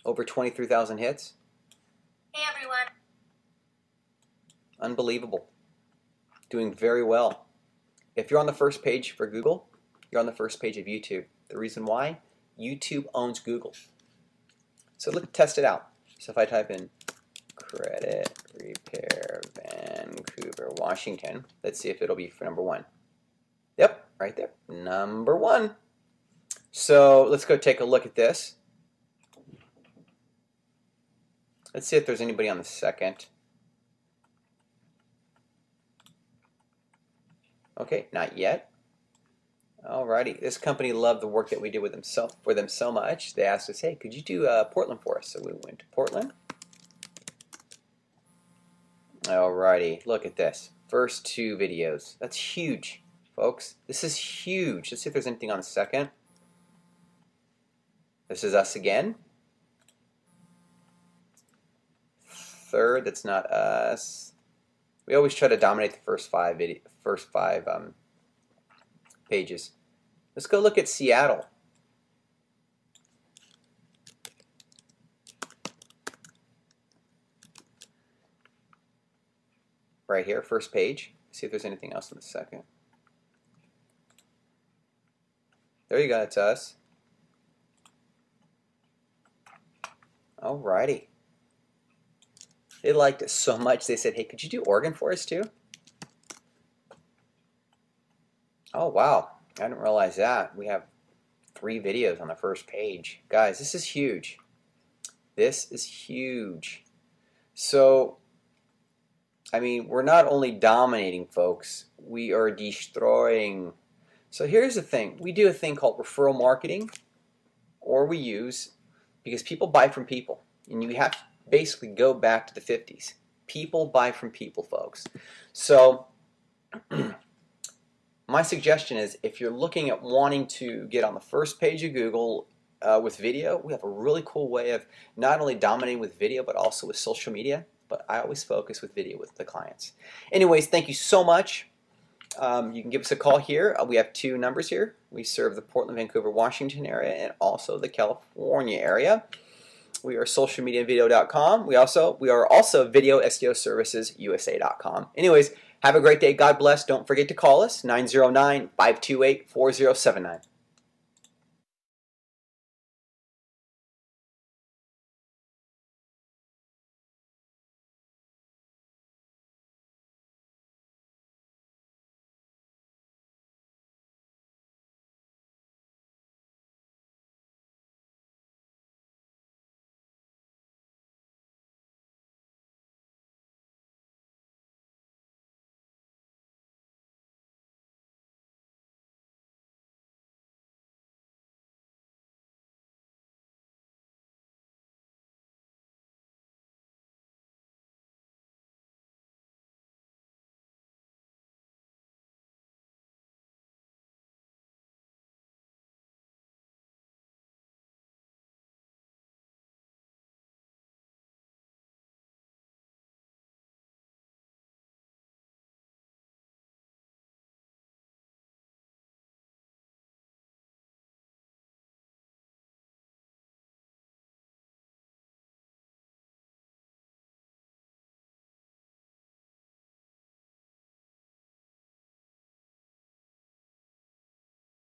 Over 23,000 hits. Hey everyone. Unbelievable. Doing very well. If you're on the first page for Google, you're on the first page of YouTube. The reason why? YouTube owns Google. So let's test it out. So if I type in credit repair Vancouver, Washington, let's see if it'll be for number 1. Yep, right there. Number 1. So let's go take a look at this. Let's see if there's anybody on the second. Okay, not yet. Alrighty, this company loved the work that we did with them for them so much, they asked us, hey, could you do Portland for us? So we went to Portland. Alrighty, look at this. First 2 videos. That's huge, folks. This is huge. Let's see if there's anything on the second. This is us again. Third, that's not us. We always try to dominate the first 5 pages. Let's go look at Seattle. Right here, first page. See if there's anything else in the second. There you go, it's us. Alrighty. They liked it so much they said, hey, could you do Oregon for us too? Oh wow, I didn't realize that. We have 3 videos on the first page. Guys, this is huge. This is huge. So, I mean, we're not only dominating, folks, we are destroying. So here's the thing. We do a thing called referral marketing, or we use, because people buy from people. And you have to basically go back to the 50s. People buy from people, folks. So, my suggestion is if you're looking at wanting to get on the first page of Google with video, we have a really cool way of not only dominating with video, but also with social media. But I always focus with video with the clients. Anyways, thank you so much. You can give us a call here. We have 2 numbers here. We serve the Portland, Vancouver, Washington area and also the California area. We are socialmediavideo.com. We are also video SEO services USA.com. Anyways, have a great day. God bless. Don't forget to call us 909-528-4079.